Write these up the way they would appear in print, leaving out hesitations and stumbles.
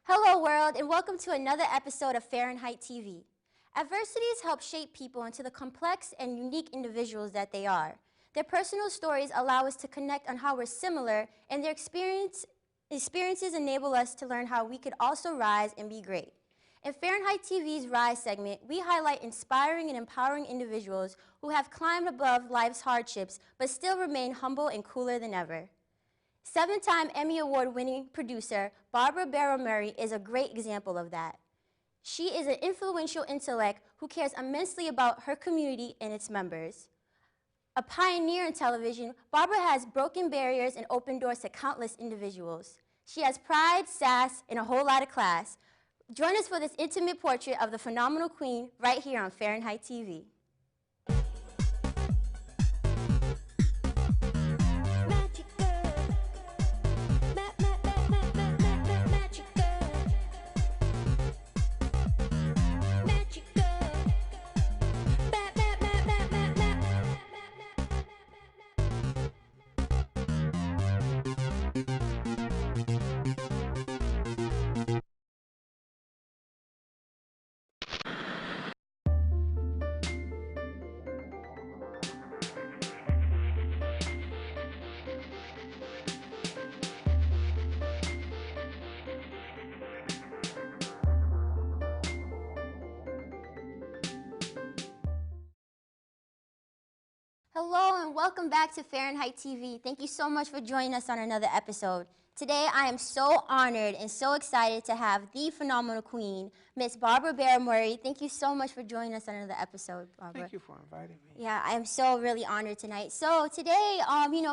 Hello world, and welcome to another episode of Farenheight TV. Adversities help shape people into the complex and unique individuals that they are. Their personal stories allow us to connect on how we're similar, and their experiences enable us to learn how we could also rise and be great. In Farenheight TV's Rise segment, we highlight inspiring and empowering individuals who have climbed above life's hardships but still remain humble and cooler than ever. Seven-time Emmy Award-winning producer Barrow Murray is a great example of that. She is an influential intellect who cares immensely about her community and its members. A pioneer in television, Barbara has broken barriers and opened doors to countless individuals. She has pride, sass, and a whole lot of class. Join us for this intimate portrait of the phenomenal queen right here on Farenheight TV. Hello and welcome back to Farenheight TV. Thank you so much for joining us on another episode. Today I am so honored and so excited to have the phenomenal queen, Miss Barrow Murray. Thank you so much for joining us on another episode, Barbara. Thank you for inviting me. Yeah, I am so really honored tonight. So today,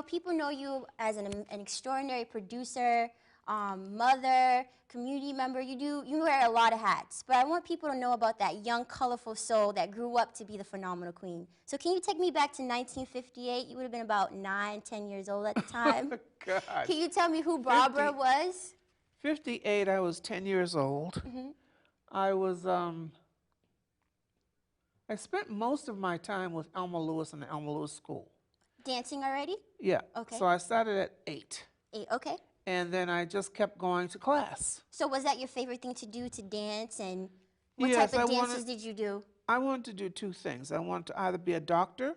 people know you as an extraordinary producer, mother, community member. You wear a lot of hats, but I want people to know about that young, colorful soul that grew up to be the phenomenal queen. So can you take me back to 1958? You would have been about 9, 10 years old at the time. Oh, God. Can you tell me who Barbara was? 58, I was 10 years old. Mm-hmm. I spent most of my time with Elma Lewis in the Elma Lewis School. Dancing already? Yeah. Okay. So I started at 8. 8, okay. And then I just kept going to class. So was that your favorite thing to do, to dance? And what Yes, type of dances did you do? I wanted to do two things. I wanted to either be a doctor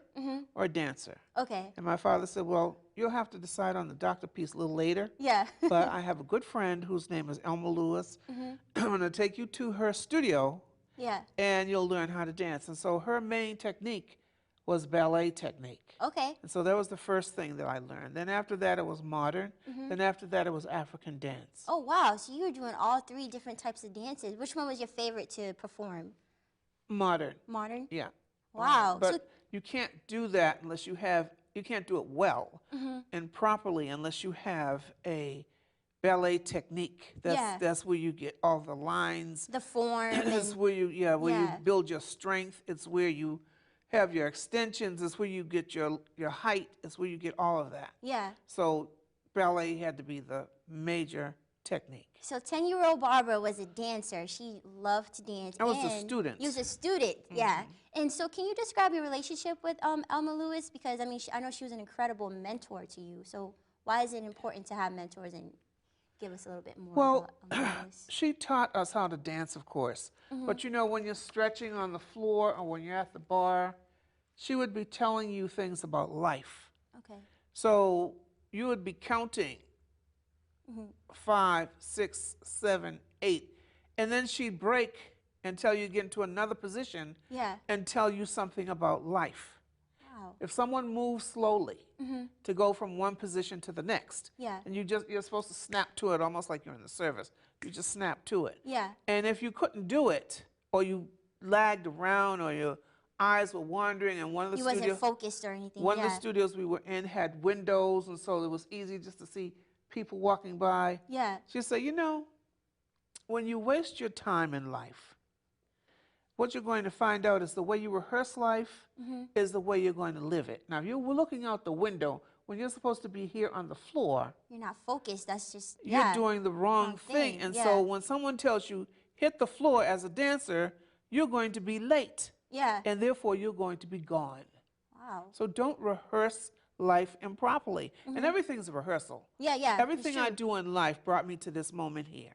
or a dancer. Okay. And my father said, well, you'll have to decide on the doctor piece a little later. Yeah. But I have a good friend whose name is Elma Lewis. I'm going to take you to her studio. Yeah. And you'll learn how to dance. And so her main technique was ballet technique. Okay. And so that was the first thing that I learned. Then after that, it was modern. Then after that, it was African dance. Oh, wow. So you were doing all 3 different types of dances. Which one was your favorite to perform? Modern. Modern? Yeah. Wow. But So you can't do that unless you can't do it well and properly unless you have a ballet technique. That's where you get all the lines. the form. It's where you build your strength. It's where you have your extensions. It's where you get your height. It's where you get all of that. Yeah. So ballet had to be the major technique. So 10-year-old Barbara was a dancer. She loved to dance. I was a student. You was a student, yeah. And so can you describe your relationship with Elma Lewis? Because, I mean, I know she was an incredible mentor to you. So why is it important to have mentors, and give us a little bit more Well, about Lewis? she taught us how to dance, of course. But, you know, when you're stretching on the floor or when you're at the bar, she would be telling you things about life. Okay. So you would be counting 5, 6, 7, 8, and then she'd break and tell you to get into another position and tell you something about life. Wow. If someone moves slowly to go from one position to the next, and you're supposed to snap to it almost like you're in the service. You just snap to it. Yeah. And if you couldn't do it, or you lagged around, or your eyes were wandering, and one of the You wasn't focused or anything. One of the studios we were in had windows, and so it was easy just to see people walking by. Yeah. She'd say, you know, when you waste your time in life, what you're going to find out is the way you rehearse life is the way you're going to live it. Now, if you're looking out the window when you're supposed to be here on the floor, You're not focused. That's just, you're doing the wrong thing. And so when someone tells you, hit the floor as a dancer, you're going to be late. Yeah. And therefore, you're going to be gone. Wow. So don't rehearse life improperly. And everything's a rehearsal. Yeah, yeah. Everything I do in life brought me to this moment here.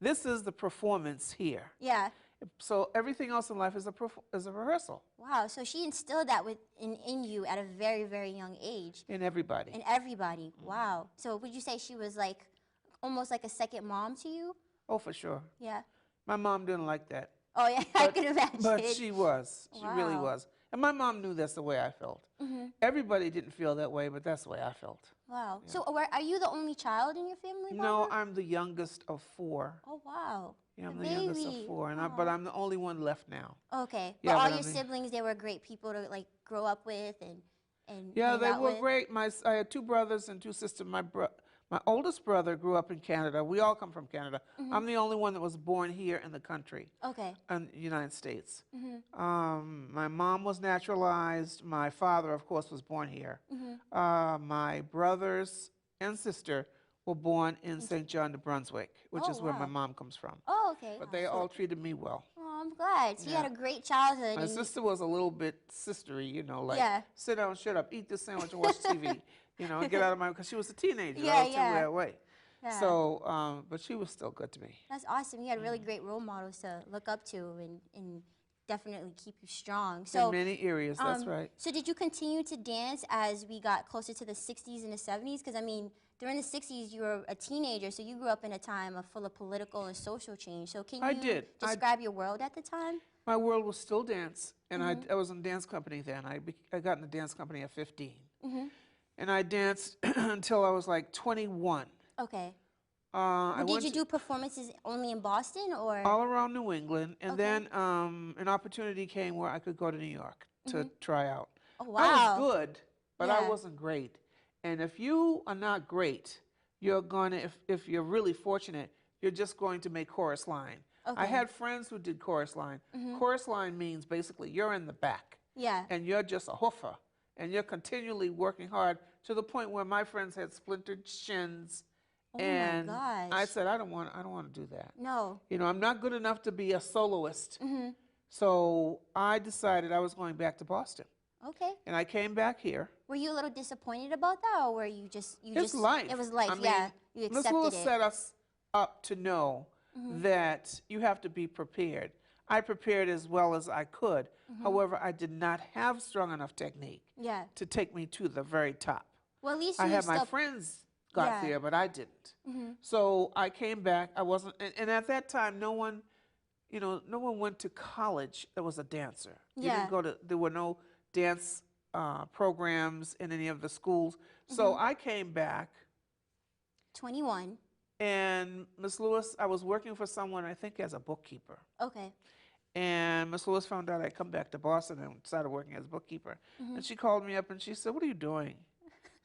This is the performance here. Yeah. So everything else in life is a rehearsal. Wow. So she instilled that in you at a very, very young age. In everybody. In everybody. Wow. So would you say she was like almost like a second mom to you? Oh, for sure. Yeah. My mom didn't like that. Oh, yeah, I can imagine. But she was. She really Wow. was. And my mom knew that's the way I felt. Everybody didn't feel that way, but that's the way I felt. Wow. Yeah. So are you the only child in your family, Barbara? No, I'm the youngest of 4. Oh, wow. Yeah, I'm the youngest of 4, but I'm the only one left now. Okay. Yeah, but all your siblings, they were great people to like grow up with and yeah, they were with. great. I had 2 brothers and 2 sisters. My oldest brother grew up in Canada. We all come from Canada. I'm the only one that was born here in the country. Okay. In the United States. My mom was naturalized. My father, of course, was born here. My brothers and sister were born in St. John, New Brunswick, which is where my mom comes from. Oh, okay. But they all treated me well. Oh, I'm glad. So you had a great childhood. My sister was a little bit sistery, you know, like, sit down, shut up, eat this sandwich and watch TV, you know, and get out of my, because she was a teenager. I was 2 that way. Yeah. So, but she was still good to me. That's awesome. You had really great role models to look up to and definitely keep you strong. So, in many areas, that's right. So did you continue to dance as we got closer to the 60s and the 70s? Because, I mean, during the 60s, you were a teenager, so you grew up in a time full of political and social change. So can you describe your world at the time? My world was still dance, and I was in a dance company then. I got in a dance company at 15. And I danced until I was like 21. Okay. Did you do performances only in Boston or? All around New England, and then an opportunity came where I could go to New York to try out. Oh, wow. I was good, but I wasn't great. And if you are not great, you're gonna, if you're really fortunate, you're just going to make chorus line. Okay. I had friends who did chorus line. Chorus line means basically you're in the back. Yeah. And you're just a hoofer. And you're continually working hard to the point where my friends had splintered shins. Oh and my gosh. I said, I don't want to do that. No. You know, I'm not good enough to be a soloist. So I decided I was going back to Boston. Okay. And I came back here. Were you a little disappointed about that, or were you just life. It was life, I mean, you accepted Miss Lewis set us up to know that you have to be prepared. I prepared as well as I could. However, I did not have strong enough technique to take me to the very top. Well, at least I had my friends got there, but I didn't. So I came back. I wasn't, and at that time, no one went to college that was a dancer. You didn't go to. There were no dance programs in any of the schools. So I came back. 21. And Miss Lewis, I was working for someone, I think, as a bookkeeper. Okay. And Miss Lewis found out I'd come back to Boston and started working as a bookkeeper. And she called me up and she said, "What are you doing?"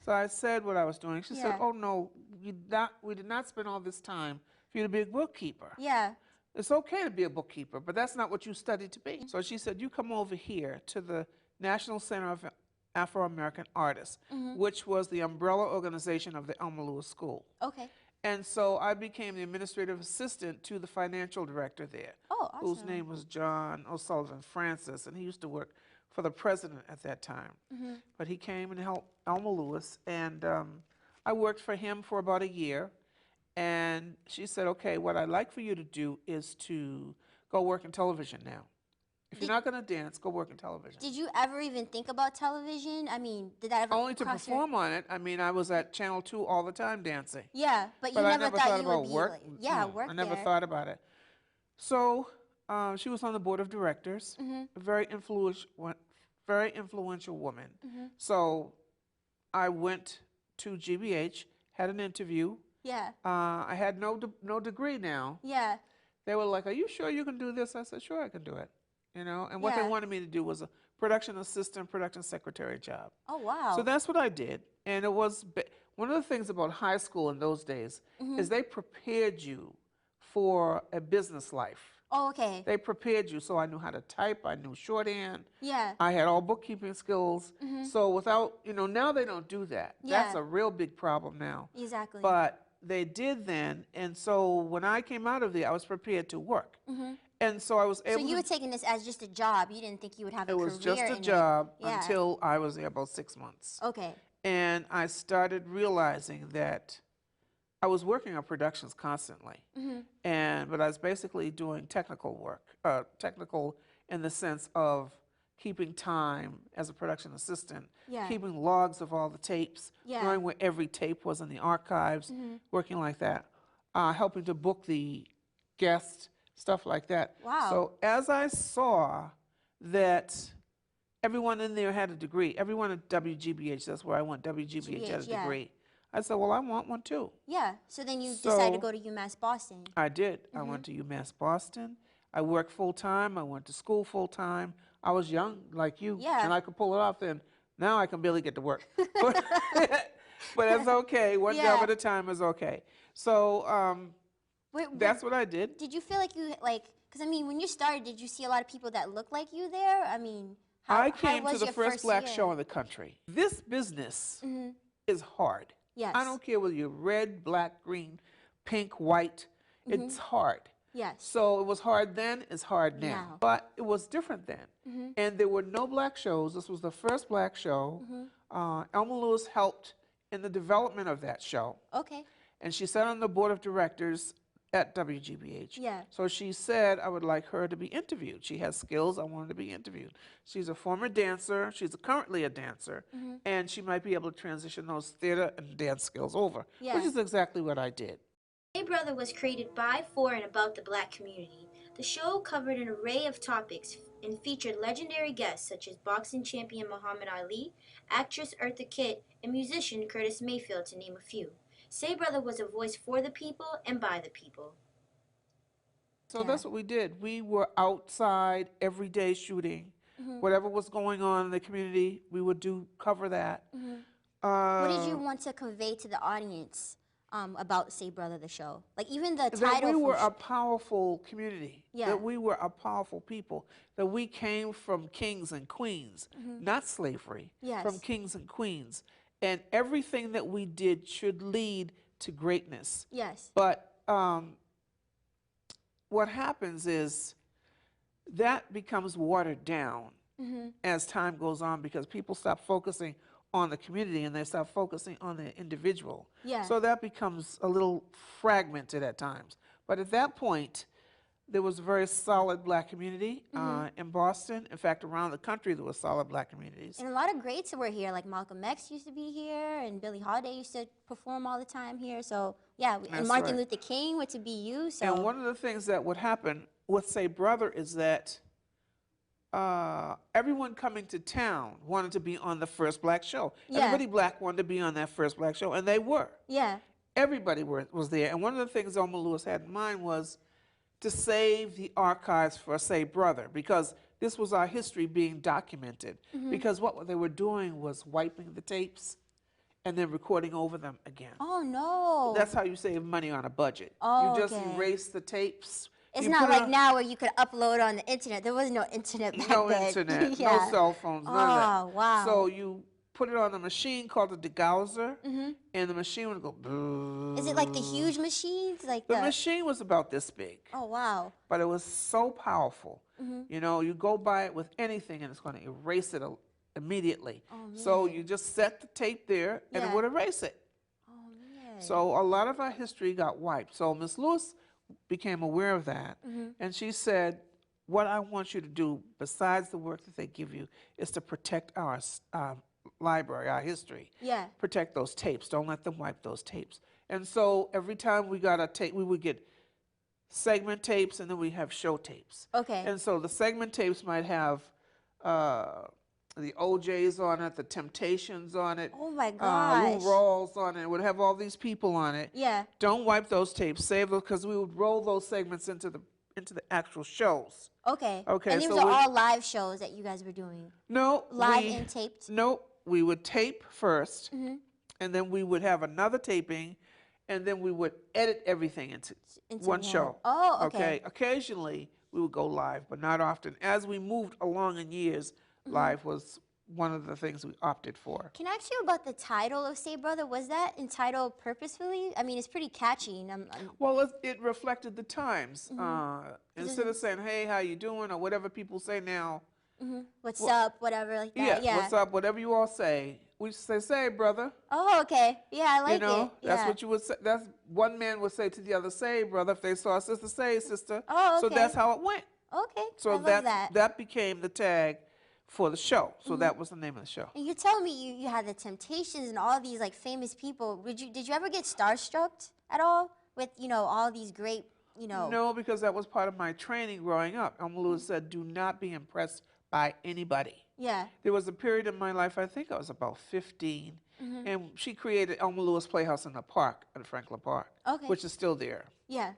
So I said what I was doing. She said, "Oh, no, we did not spend all this time for you to be a bookkeeper. Yeah. It's okay to be a bookkeeper, but that's not what you studied to be." So she said, "You come over here to the National Center of Afro-American Artists," which was the umbrella organization of the Elmer Lewis School. Okay. And so I became the administrative assistant to the financial director there, whose name was John O'Sullivan Francis, and he used to work for the president at that time. But he came and helped Elmer Lewis, and I worked for him for about a year. And she said, "Okay, what I'd like for you to do is to go work in television now. If you're not going to dance, go work in television." Did you ever even think about television? I mean, did that ever Only to perform on it. I mean, I was at Channel 2 all the time dancing. Yeah, but you never thought you would be work. Like, yeah, work I never there. thought about it. So she was on the board of directors, a very influential woman. So I went to GBH, had an interview. Yeah. I had no degree now. Yeah. They were like, "Are you sure you can do this?" I said, "Sure, I can do it." You know, and what they wanted me to do was a production assistant, production secretary job. Oh, wow. So that's what I did. And it was, one of the things about high school in those days is they prepared you for a business life. Oh, okay. They prepared you, so I knew how to type, I knew shorthand. Yeah. I had all bookkeeping skills. So without, now they don't do that. Yeah. That's a real big problem now. Exactly. But they did then, and so when I came out of there, I was prepared to work. And so I was able to... So you were taking this as just a job. You didn't think you would have a career in it. It was just a job until I was there about 6 months. Okay. And I started realizing that I was working on productions constantly, but I was basically doing technical work, technical in the sense of keeping time as a production assistant, keeping logs of all the tapes, knowing where every tape was in the archives, working like that, helping to book the guests, stuff like that. Wow. So as I saw that everyone in there had a degree, everyone at WGBH, that's where I went, WGBH had a degree. I said, well, I want one too. Yeah, so then you decided to go to UMass Boston. I did. I went to UMass Boston. I worked full-time. I went to school full-time. I was young like you, and I could pull it off then. Now I can barely get to work. But that's okay. One job at a time is okay. So that's what I did. Did you feel like you, because I mean, when you started, did you see a lot of people that looked like you there? I mean, I came to the first black show in the country. This business is hard. Yes. I don't care whether you're red, black, green, pink, white. It's hard. Yes. So it was hard then, it's hard now. But it was different then. And there were no black shows. This was the first black show. Elma Lewis helped in the development of that show. Okay. And she sat on the board of directors at WGBH. Yeah. So she said, I would like her to be interviewed. She has skills, I want her to be interviewed. She's a former dancer, she's currently a dancer, and she might be able to transition those theater and dance skills over, which is exactly what I did. Hey Brother was created by, for, and about the black community. The show covered an array of topics and featured legendary guests such as boxing champion Muhammad Ali, actress Eartha Kitt, and musician Curtis Mayfield, to name a few. Say Brother was a voice for the people and by the people. So that's what we did. We were outside every day shooting. Whatever was going on in the community, we would cover that. What did you want to convey to the audience about Say Brother, the show? Like even the title. That we were a powerful community. Yeah. That we were a powerful people. That we came from kings and queens, not slavery. Yes. From kings and queens. And everything that we did should lead to greatness. Yes. But what happens is that becomes watered down as time goes on because people stop focusing on the community and they start focusing on the individual. Yeah. So that becomes a little fragmented at times. But at that point, there was a very solid black community in Boston. In fact, around the country, there were solid black communities. And a lot of greats were here, like Malcolm X used to be here, and Billie Holiday used to perform all the time here. So, yeah, and Martin Luther King went to BU. So. And one of the things that would happen with Say Brother is that everyone coming to town wanted to be on the first black show. Yeah. Everybody black wanted to be on that first black show, and they were. Yeah. Everybody was there. And one of the things Elma Lewis had in mind was to save the archives for Say Brother, because this was our history being documented. Because what they were doing was wiping the tapes and then recording over them again. Oh, no. That's how you save money on a budget. Oh, you just erase the tapes. It's not like now where you could upload on the internet. There was no internet back then. No internet, no cell phones, none of that. Oh, wow. So you put it on a machine called a degausser, and the machine would go. Is it like the huge machines? Like the machine was about this big. Oh, wow. But it was so powerful. You know, you go by it with anything, and it's going to erase it immediately. Oh, man. So you just set the tape there, and it would erase it. Oh, man. So a lot of our history got wiped. So Miss Lewis became aware of that, and she said, what I want you to do, besides the work that they give you, is to protect our library, our history. Yeah. Protect those tapes. Don't let them wipe those tapes. And so every time we got a tape, we would get segment tapes, and then we have show tapes. Okay. And so the segment tapes might have the OJs on it, the Temptations on it. Oh my gosh. Lou Rawls on it. It would have all these people on it. Yeah. Don't wipe those tapes. Save those, because we would roll those segments into the actual shows. Okay. Okay. And these are all live shows that you guys were doing? No. Live and taped? No. We would tape first, and then we would have another taping, and then we would edit everything into one show. Oh, okay. Occasionally, we would go live, but not often. As we moved along in years, live was one of the things we opted for. Can I ask you about the title of Say Brother? Was that entitled purposefully? I mean, it's pretty catchy. And Well, it reflected the times. Instead of saying, hey, how you doing, or whatever people say now. What's up, whatever like that. Yeah, what's up, whatever you all say. we say, brother. Oh, okay. Yeah, I like You know, it. that's Yeah. what you would say. That's one man would say to the other, say, brother, if they saw a sister, say, sister. Oh, So okay. that's how it went. Okay. So I love that. that became the tag for the show. So that was the name of the show. And you tell me you had the Temptations and all these like famous people. Did you ever get starstruck at all with, you know, all these great, you know? No, because that was part of my training growing up. Elma Lewis said, do not be impressed by anybody. Yeah. There was a period in my life, I think I was about 15, and she created Elma Lewis Playhouse in the park, at Franklin Park, Okay. which is still there. Yeah.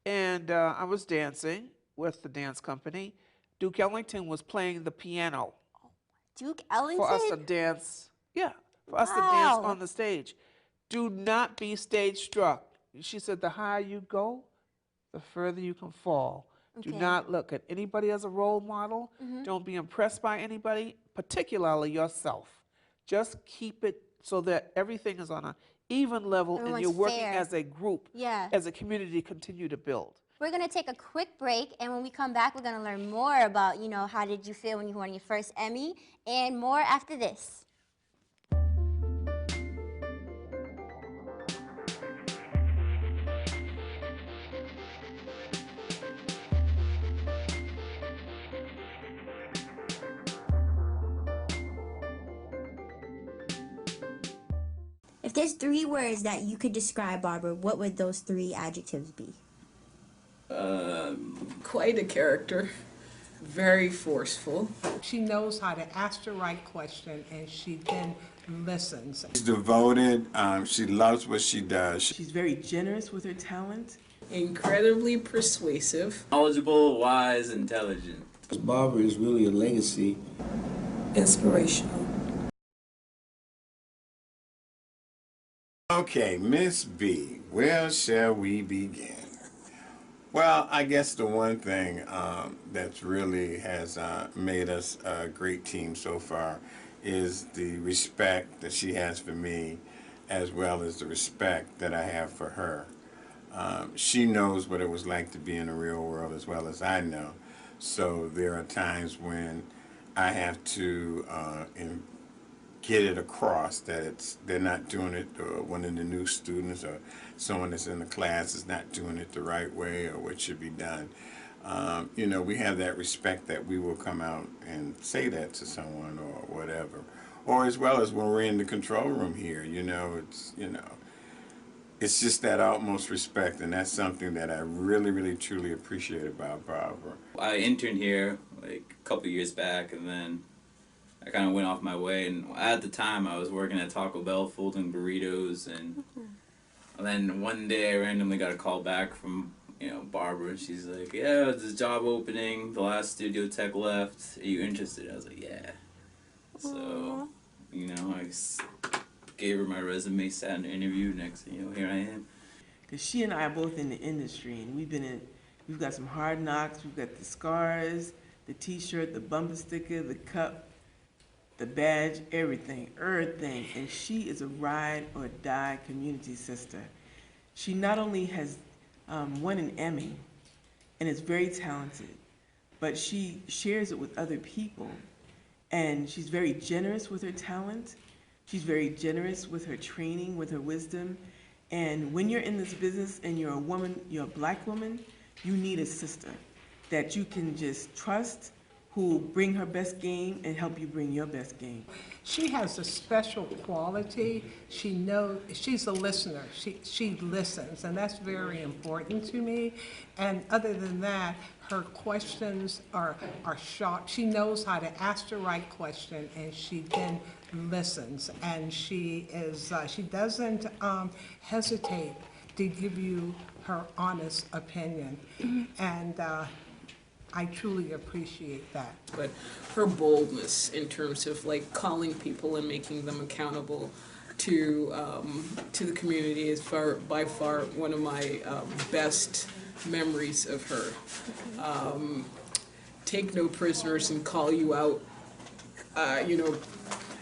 And I was dancing with the dance company. Duke Ellington was playing the piano. Duke Ellington? For us to dance, yeah, for us to dance on the stage. Do not be stage struck. She said, the higher you go, the further you can fall. Do not look at anybody as a role model. Don't be impressed by anybody, particularly yourself. Just keep it so that everything is on an even level and you're working as a group, as a community, continue to build. We're going to take a quick break, and when we come back, we're going to learn more about, you know, how did you feel when you won your first Emmy, and more after this. If there's 3 words that you could describe Barbara, what would those 3 adjectives be? Quite a character, very forceful. She knows how to ask the right question, and she then listens. She's devoted, she loves what she does. She's very generous with her talent. Incredibly persuasive. Knowledgeable, wise, intelligent. Barbara is really a legacy. Inspirational. Okay, Miss B, where shall we begin? Well, I guess the one thing that's really has made us a great team so far is the respect that she has for me, as well as the respect that I have for her. She knows what it was like to be in the real world as well as I know. So there are times when I have to get it across that they're not doing it, or one of the new students or someone that's in the class is not doing it the right way or what should be done. You know, we have that respect that we will come out and say that to someone or whatever. Or as well as when we're in the control room here, it's just that utmost respect, and that's something that I really, really, truly appreciate about Barbara. I interned here like a couple years back, and then I kind of went off my way, and at the time I was working at Taco Bell folding burritos, and then one day I randomly got a call back from, you know, Barbara, and she's like, yeah, there's a job opening, the last studio tech left, are you interested? I was like, yeah. So, you know, I gave her my resume, sat in the interview, next thing you know, here I am. Because she and I are both in the industry, and we've got some hard knocks, we've got the scars, the t-shirt, the bumper sticker, the cup, the badge, everything, and she is a ride or die community sister. She not only has won an Emmy and is very talented, but she shares it with other people, and she's very generous with her talent. She's very generous with her training, with her wisdom, and when you're in this business and you're a woman, you're a black woman, you need a sister that you can just trust, who will bring her best game and help you bring your best game. She has a special quality. She knows, she's a listener. She listens, and that's very important to me. And other than that, her questions are sharp. She knows how to ask the right question, and she then listens. And she doesn't hesitate to give you her honest opinion. And I truly appreciate that. But her boldness in terms of like calling people and making them accountable to the community is by far one of my best memories of her. Take no prisoners and call you out,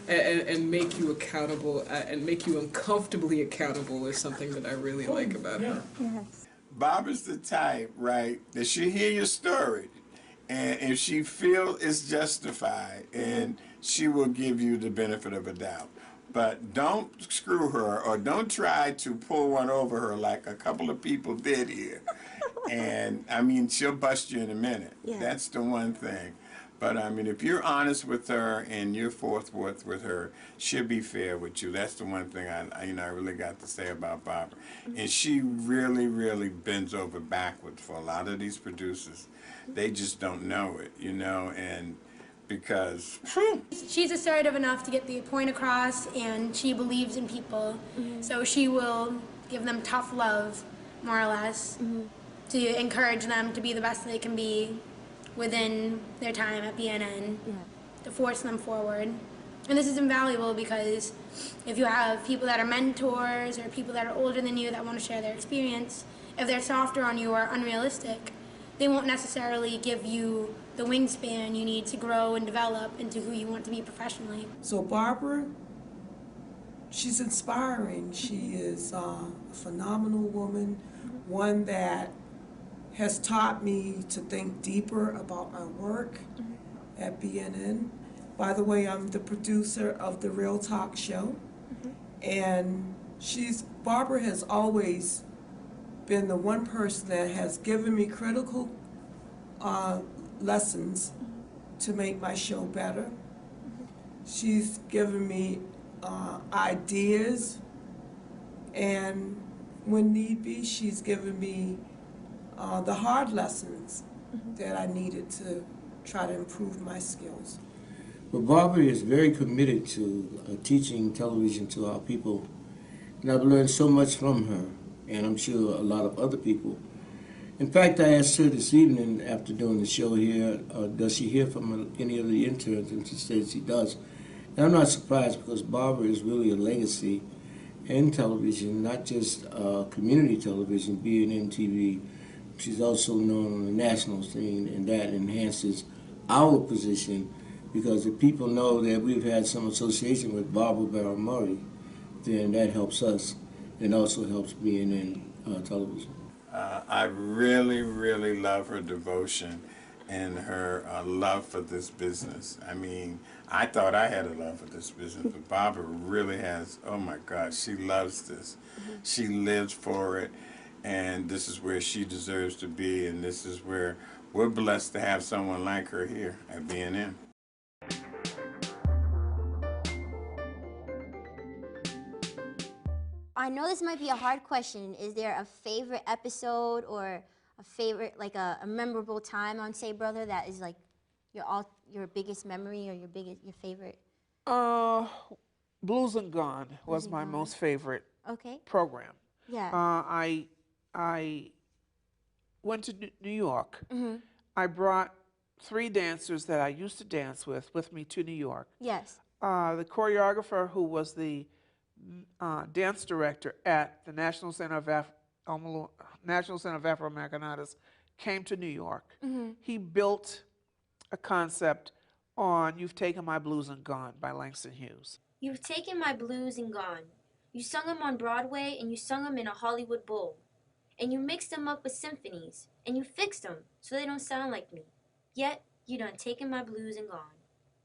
and make you accountable and make you uncomfortably accountable is something that I really like about her. Yes. Barbara's the type, right, that she'll hear your story, and if she feels it's justified, and she will give you the benefit of a doubt. but don't screw her or don't try to pull one over her like a couple of people did here. And I mean, she'll bust you in a minute. Yeah. That's the one thing. But I mean, if you're honest with her and you're forthwith with her, she'll be fair with you. That's the one thing I really got to say about Barbara. And she really, really bends over backwards for a lot of these producers. They just don't know it, and because she's assertive enough to get the point across, and she believes in people. So she will give them tough love, more or less, to encourage them to be the best they can be within their time at BNN, to force them forward. And this is invaluable because if you have people that are mentors or people that are older than you that want to share their experience, if they're softer on you or unrealistic, they won't necessarily give you the wingspan you need to grow and develop into who you want to be professionally. So Barbara, she's inspiring. She is a phenomenal woman, one that has taught me to think deeper about my work at BNN. By the way, I'm the producer of the Real Talk show, and Barbara has always been the one person that has given me critical lessons to make my show better. She's given me ideas, and when need be, she's given me the hard lessons that I needed to try to improve my skills. Well, Barbara is very committed to teaching television to our people, and I've learned so much from her, and I'm sure a lot of other people. In fact, I asked her this evening after doing the show here, does she hear from any of the interns, and she said she does. And I'm not surprised because Barbara is really a legacy in television, not just community television, BNN TV. She's also known on the national scene, and that enhances our position because if people know that we've had some association with Barrow Murray, then that helps us and also helps BNN television. I really, really love her devotion and her love for this business. I mean, I thought I had a love for this business, but Barbara really has, oh my God, she loves this. She lives for it, and this is where she deserves to be, and this is where we're blessed to have someone like her here at BNN. I know this might be a hard question. Is there a favorite episode or a favorite, like a memorable time on Say Brother that is like your biggest memory or your favorite? Blues and Gone was my most favorite program. Yeah. I went to New York. I brought 3 dancers that I used to dance with me to New York. Yes. The choreographer who was the dance director at the National Center of Afro-American Artists came to New York. He built a concept on You've Taken My Blues and Gone by Langston Hughes. You've taken my blues and gone. You sung them on Broadway and you sung them in a Hollywood bowl. And you mixed them up with symphonies and you fixed them so they don't sound like me. Yet you done taken my blues and gone.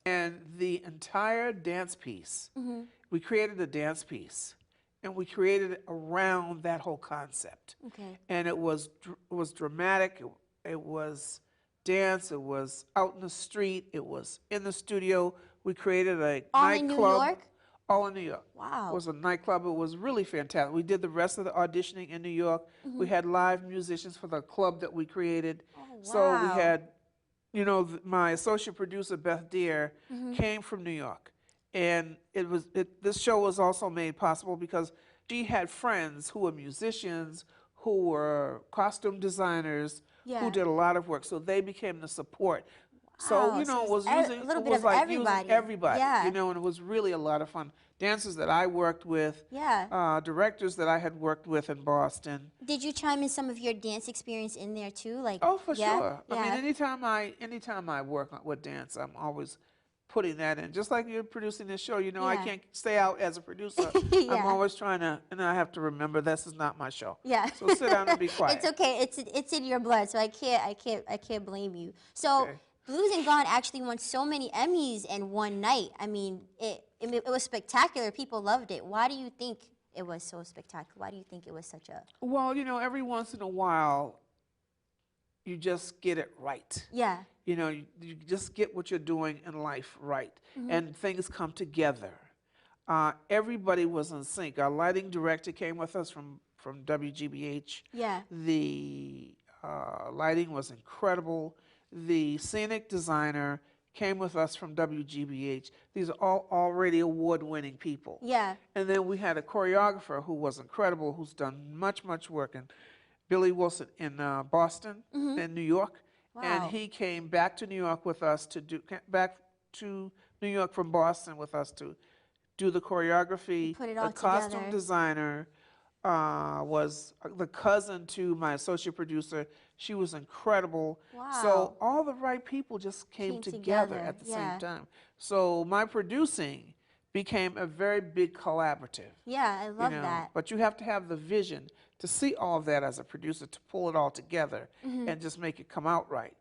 And the entire dance piece, we created a dance piece, and we created it around that whole concept. And it was dramatic, it was dance, it was out in the street, it was in the studio. We created a all nightclub. In New York? All in New York. Wow. It was a nightclub. It was really fantastic. We did the rest of the auditioning in New York. We had live musicians for the club that we created. Oh, wow. So we had, my associate producer, Beth Deere, came from New York. And this show was also made possible because she had friends who were musicians, who were costume designers, who did a lot of work. So they became the support. So, it was using, it was like using everybody, and it was really a lot of fun. Dancers that I worked with, directors that I had worked with in Boston. Did you chime in some of your dance experience in there too? Like, oh, for sure. I mean, anytime I work with dance, I'm always putting that in. Just like you're producing this show, I can't stay out as a producer. I'm always trying to, and I have to remember this is not my show. So sit down and be quiet. It's okay. It's in your blood, so I can't blame you. So Blues and Gone actually won so many Emmys in one night. I mean, it was spectacular. People loved it. Why do you think it was so spectacular? Why do you think it was such a... Well, you know, every once in a while, you just get it right. Yeah. You know, you just get what you're doing in life right, and things come together. Everybody was in sync. Our lighting director came with us from WGBH. Yeah. The lighting was incredible. The scenic designer came with us from WGBH. These are all already award-winning people. Yeah. And then we had a choreographer who was incredible, who's done much work, and Billy Wilson in Boston, in New York. Wow. And he came back to New York with us back to New York from Boston with us to do the choreography. Put it all the costume together. designer was the cousin to my associate producer. She was incredible. Wow. So all the right people just came together together, at the yeah. same time. So my producing became a very big collaborative. Yeah, I love that. But you have to have the vision to see all of that as a producer, to pull it all together and just make it come out right.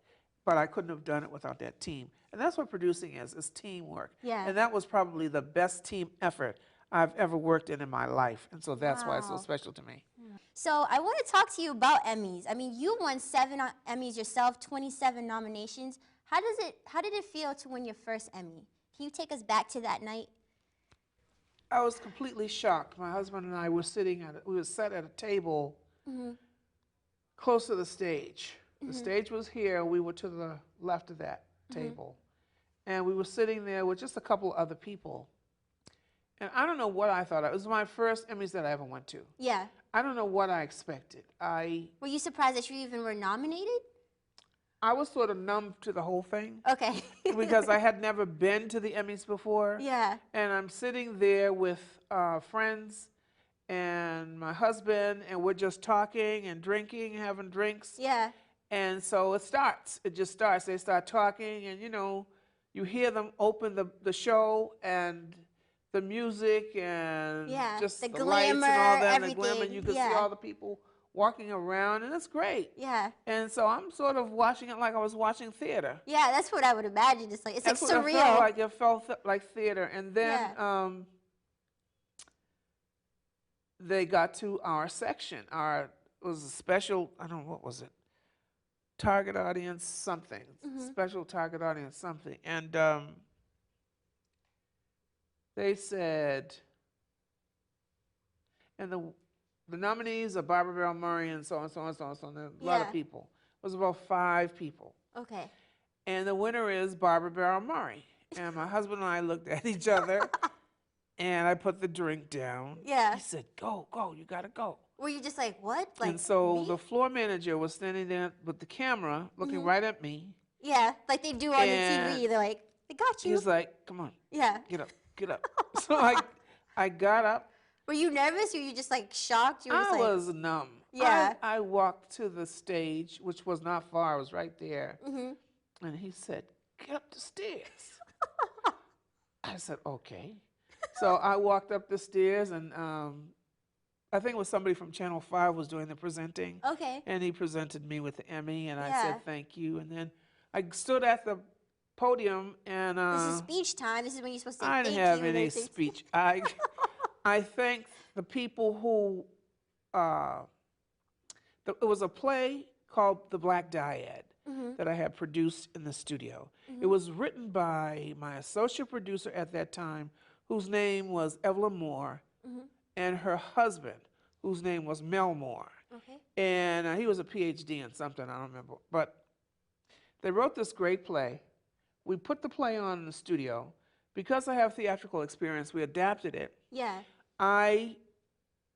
But I couldn't have done it without that team. And that's what producing is teamwork. Yeah. And that was probably the best team effort I've ever worked in my life. And so that's why it's so Wow. special to me. So I want to talk to you about Emmys. I mean, you won 7 Emmys yourself, 27 nominations. How did it feel to win your first Emmy? Can you take us back to that night? I was completely shocked. My husband and I were we were sat at a table close to the stage. The stage was here, we were to the left of that table. And we were sitting there with just a couple other people. And I don't know what I thought. It was my first Emmys that I ever went to. Yeah. I don't know what I expected. Were you surprised that you even were nominated? I was sort of numb to the whole thing. Okay. Because I had never been to the Emmys before. Yeah. And I'm sitting there with friends and my husband, and we're just talking and drinking, having drinks. Yeah. And so it starts. It just starts. They start talking, and you hear them open the show, and the music and just the the lights and glamour, all that, and the everything. glamour, and you can see all the people walking around, and it's great. Yeah. And so I'm sort of watching it like I was watching theater. Yeah, that's what I would imagine. It's like That's what surreal. it felt like. It felt like theater. And then they got to our section. It was a special, I don't know, what was it? Target audience something. Special target audience something. And they said, and the nominees are Barrow Murray and so on, so on, so on, so on. A lot of people. It was about 5 people. Okay. And the winner is Barrow Murray. And my husband and I looked at each other, and I put the drink down. Yeah. He said, go, you gotta go. Were you just like, what? Like, and so me? the floor manager was standing there with the camera, looking right at me. Yeah, like they do on the TV. They're like, they got you. He was like, come on. Yeah. Get up. So I got up. Were you nervous or were you just like shocked? You were just I like, was numb. Yeah. I walked to the stage, which was not far. I was right there. And he said, get up the stairs. I said, okay. So I walked up the stairs, and I think it was somebody from Channel 5 was doing the presenting. Okay. And he presented me with the Emmy, and I said, thank you. And then I stood at the podium, and this is speech time. This is when you're supposed to say I thank didn't have you and any everything. speech. I thanked the people who, it was a play called The Black Dyad that I had produced in the studio. It was written by my associate producer at that time, whose name was Evelyn Moore, and her husband, whose name was Mel Moore. Okay. And he was a PhD in something, I don't remember. But they wrote this great play. We put the play on in the studio. Because I have theatrical experience, we adapted it. Yeah. I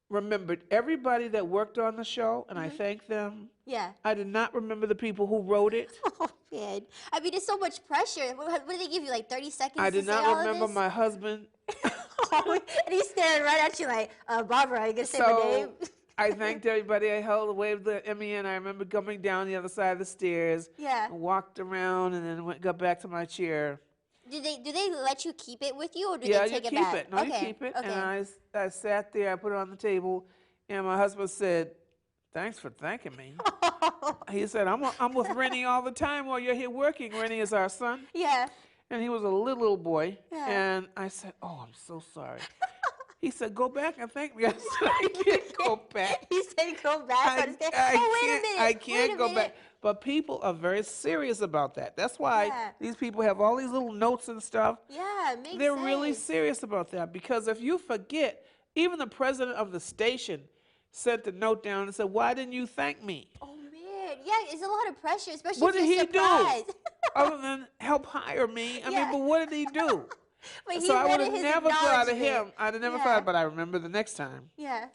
remembered everybody that worked on the show, and I thanked them. Yeah. I did not remember the people who wrote it. Oh, man. I mean, there's so much pressure. What did they give you, like 30 seconds I to did say not all remember of this? my husband. And he's staring right at you like, Barbara, are you going to say my name? I thanked everybody. I waved the Emmy, and I remember coming down the other side of the stairs. Yeah. And walked around, and then got back to my chair. Do they let you keep it with you, or do Yeah, they take you it keep back? it. No, you keep it. And I sat there, I put it on the table, and my husband said, thanks for thanking me. He said, I'm with Rennie all the time while you're here working. Rennie is our son. Yeah. And he was a little boy. Yeah. And I said, oh, I'm so sorry. He said, go back and thank me. I said, I can't go back. He said, go back on stage. I Oh, wait a can't, minute. I Wait can't a go minute. back. But people are very serious about that. That's why Yeah. these people have all these little notes and stuff. Yeah, it makes They're sense. really serious about that, because if you forget, even the president of the station sent a note down and said, why didn't you thank me? Oh, man. Yeah, it's a lot of pressure, especially What if did you're he do? surprised. Other than help hire me? I Yeah. mean, but what did he do? But he So I would wanted have his never thought of him. acknowledgement. I'd have never Yeah. thought, but I remember the next time. Yeah.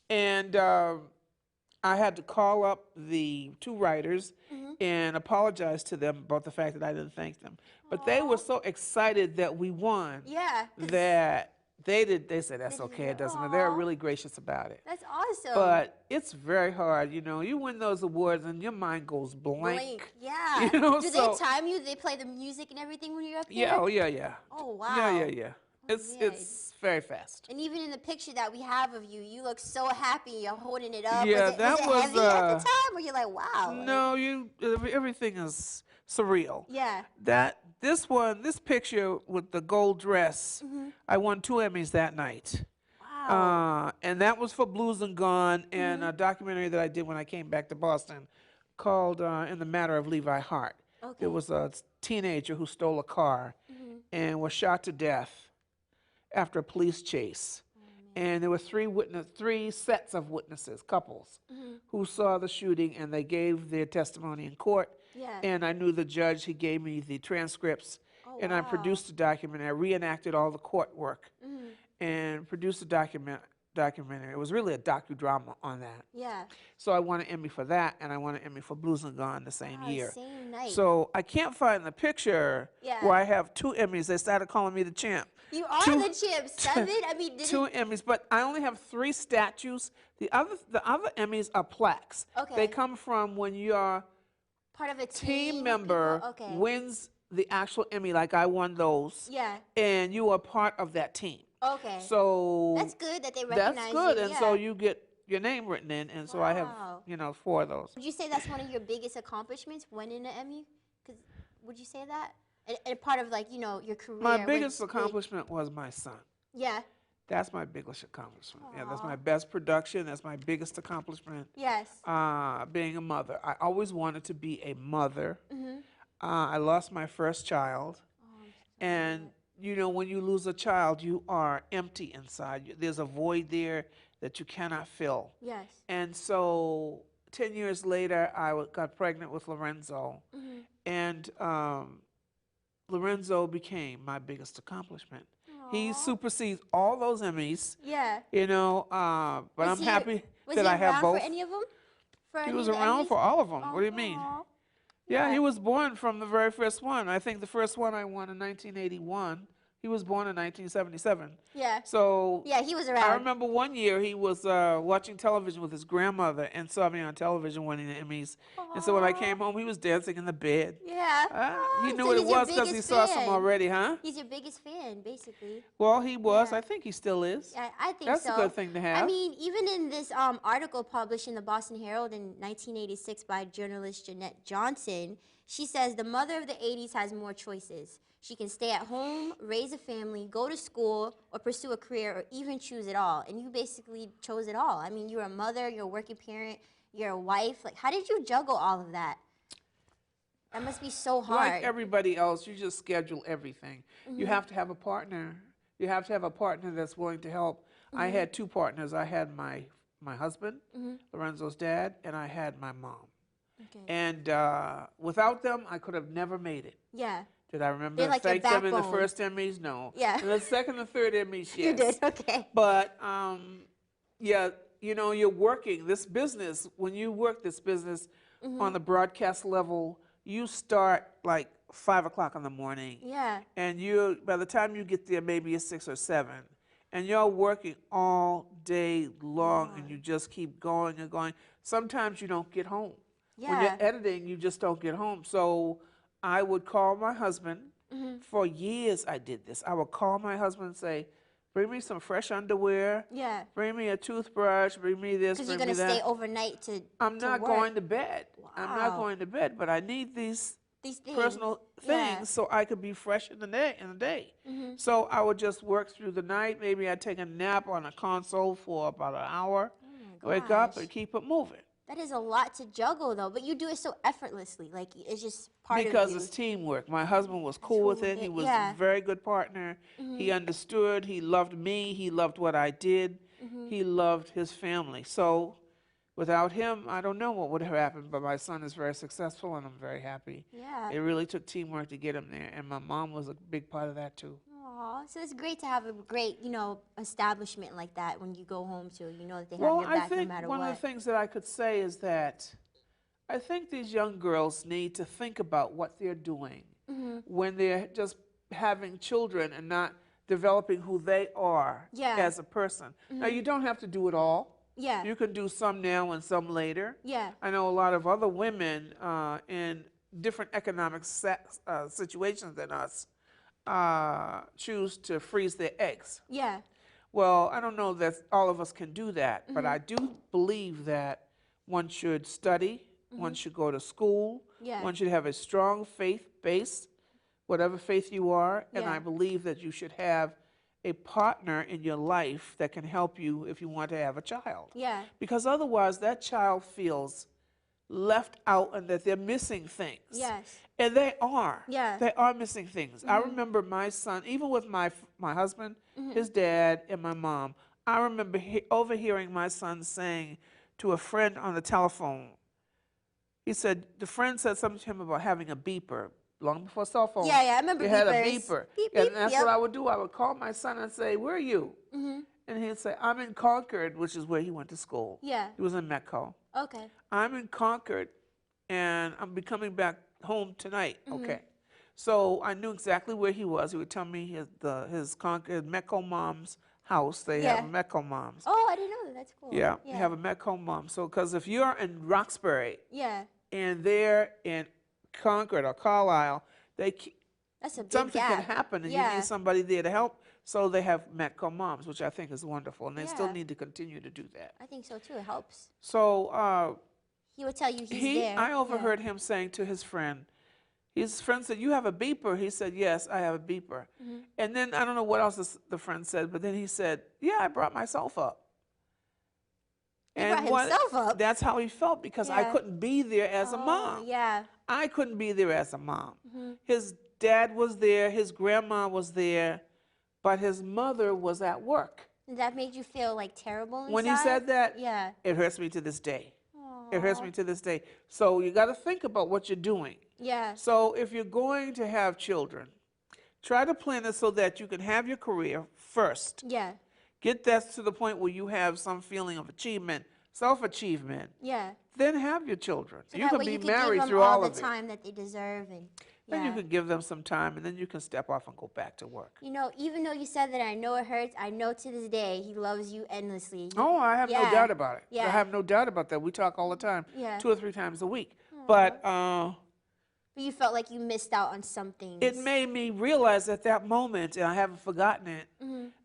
And I had to call up the two writers and apologize to them about the fact that I didn't thank them. But they were so excited that we won Yeah. 'cause that they said, that's They okay, did. it doesn't matter. They're Aw. really gracious about it. That's awesome. But it's very hard, you know. You win those awards and your mind goes blank. Yeah. You know, Do so- they time you? Do they play the music and everything when you're up there? Yeah, oh yeah, yeah. Oh, wow. Yeah. Oh, It's yeah. it's very fast. And even in the picture that we have of you, you look so happy. You're holding it up. Yeah, was it, that was it was, heavy at the time? Or you're like, wow. No, everything is surreal. Yeah. This picture with the gold dress, I won 2 Emmys that night. Wow. And that was for Blues and Gone and a documentary that I did when I came back to Boston called In the Matter of Levi Hart. Okay. There was a teenager who stole a car and was shot to death after a police chase. And there were 3 sets of witnesses, couples, who saw the shooting, and they gave their testimony in court. Yeah. And I knew the judge. He gave me the transcripts, Oh, and I wow. produced a documentary. I reenacted all the court work and produced a documentary. It was really a docudrama on that. Yeah. So I won an Emmy for that, and I won an Emmy for Blues and Gone the same Wow, year. same night. So I can't find the picture Yeah. where I have 2 Emmys. They started calling me the champ. You are Two- the champ. 7? I mean, did 2 it? Emmys, but I only have 3 statues. The other Emmys are plaques. Okay. They come from when your Part of a team of member people? Okay. wins the actual Emmy, like I won those, Yeah. and you are part of that team. Okay. So That's good that they recognize that's good, you. and yeah. so you get your name written in, and so I Wow. have 4 of those. Would you say that's one of your biggest accomplishments, winning an Emmy? 'Cause would you say that? And part of your career. My was biggest big. accomplishment was my son. Yeah. That's my biggest accomplishment. Yeah, that's Aw. my best production. That's my biggest accomplishment. Yes. Being a mother. I always wanted to be a mother. Mm-hmm. I lost my first child. Oh, And, when you lose a child, you are empty inside. There's a void there that you cannot fill. Yes. And so 10 years later, I got pregnant with Lorenzo. Mm-hmm. And Lorenzo became my biggest accomplishment. He Aw. supersedes all those Emmys, Yeah. but I'm happy Was that he I have around both. for any of them? For He any was of the around Emmys? for all of them. What do you mean? Aw. Yeah, Yeah. he was born from the very first one. I think the first one I won in 1981. He was born in 1977. Yeah. So Yeah, he was around. I remember one year he was watching television with his grandmother and saw me on television winning the Emmys. And so when I came home, he was dancing in the bed. Yeah. He Oh, knew so what it he's your was because he biggest saw some fan. already, huh? He's your biggest fan, basically. Well, he was. Yeah. I think he still is. I think That's so. a good thing to have. I mean, even in this article published in the Boston Herald in 1986 by journalist Jeanette Johnson, she says the mother of the 80s has more choices. She can stay at home, raise a family, go to school, or pursue a career, or even choose it all. And you basically chose it all. I mean, you're a mother, you're a working parent, you're a wife. Like, how did you juggle all of that? That must be so hard. Like everybody else, you just schedule everything. You have to have a partner. You have to have a partner that's willing to help. I had 2 partners. I had my husband, Lorenzo's dad, and I had my mom. Okay. And without them, I could have never made it. Yeah. Did I remember They're like your thank them in the backbone. first Emmys? No. Yeah. In the second and third Emmys, yes. You did, okay. But, yeah, you're working this business. When you work this business on the broadcast level, you start like 5 o'clock in the morning. Yeah. And by the time you get there, maybe it's 6 or 7. And you're working all day long, and you just keep going and going. Sometimes you don't get home. When Yeah. you're editing, you just don't get home. So I would call my husband. For years I did this. I would call my husband and say, bring me some fresh underwear. Yeah. Bring me a toothbrush. Bring me this. Because Bring you're me gonna that. stay overnight to. I'm not work. going to bed. I'm not Wow. going to bed, but I need these These things. personal Yeah. things so I could be fresh in the day. So I would just work through the night. Maybe I'd take a nap on a console for about an hour. Oh my Wake up gosh. and keep it moving. That is a lot to juggle, though. But you do it so effortlessly. Like, it's just part of you. Because it's teamwork. My husband was cool with it. He was a very good partner. He understood. He loved me. He loved what I did. He loved his family. So without him, I don't know what would have happened. But my son is very successful, and I'm very happy. Yeah. It really took teamwork to get him there. And my mom was a big part of that, too. Aw, so it's great to have a great, establishment like that when you go home to. You know that they have your back no matter what. One of the things that I could say is that I think these young girls need to think about what they're doing when they're just having children and not developing who they are as a person. Now, you don't have to do it all. Yeah. You can do some now and some later. Yeah. I know a lot of other women in different economic situations than us choose to freeze their eggs. Yeah. Well, I don't know that all of us can do that, but I do believe that one should study, one should go to school, one should have a strong faith base, whatever faith you are, and I believe that you should have a partner in your life that can help you if you want to have a child. Yeah. Because otherwise that child feels left out and that they're missing things. Yes. And they are. Yeah. They are missing things. I remember my son, even with my husband, his dad, and my mom, I remember overhearing my son saying to a friend on the telephone, he said, the friend said something to him about having a beeper. Long before cell phones. Yeah, I remember They had a beepers. beeper. Beep, And beep, that's what I would do. I would call my son and say, where are you? And he'd say, I'm in Concord, which is where he went to school. Yeah. He was in Metco. Okay. I'm in Concord, and I'm coming back home tonight. Okay. So I knew exactly where he was. He would tell me his Concord Metco mom's house. They have a Metco mom's. Oh, I didn't know that. That's cool. Yeah, they have a Metco mom. So, because if you're in Roxbury and they're in Concord or Carlisle, that's a big something gap. can happen, and you need somebody there to help. So they have Metco moms, which I think is wonderful, and they still need to continue to do that. I think so too. It helps. So he would tell you he's there. I overheard him saying to his friend said, you have a beeper? He said, yes, I have a beeper. And then I don't know what else the friend said, but then he said, yeah, I brought myself up. Brought himself up? That's how he felt, because I couldn't be there as a mom. Yeah. I couldn't be there as a mom. His dad was there, his grandma was there, but his mother was at work. That made you feel like terrible inside? When he said that, yeah, it hurts me to this day. Aww. It hurts me to this day. So you got to think about what you're doing. Yeah. So if you're going to have children, try to plan it so that you can have your career first. Yeah. Get that to the point where you have some feeling of achievement, self-achievement. Yeah. Then have your children. So you that can way be you can married give them through all all the of it. time that they deserve, and Then you can give them some time, and then you can step off and go back to work. You know, even though you said that, I know it hurts, I know to this day he loves you endlessly. Oh, I have no doubt about it. Yeah. I have no doubt about that. We talk all the time, Yeah. 2 or 3 times a week. But you felt like you missed out on something. it made me realize at that moment, and I haven't forgotten it,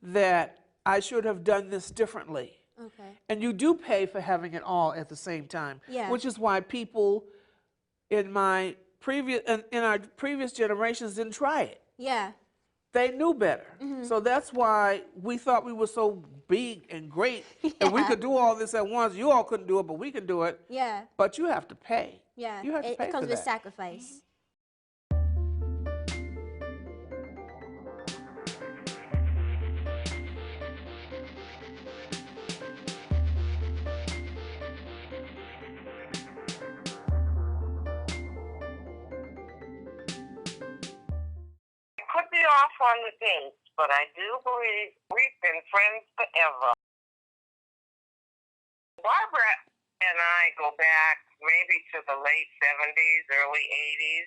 that I should have done this differently. Okay. And you do pay for having it all at the same time, Yeah. which is why people in our previous generations didn't try it. Yeah. They knew better. So that's why we thought we were so big and great, and we could do all this at once. You all couldn't do it, but we can do it. Yeah. But you have to pay. Yeah. You have to pay it comes for with that. sacrifice. Put me off on the dates, but I do believe we've been friends forever. Barbara and I go back maybe to the late 70s, early 80s,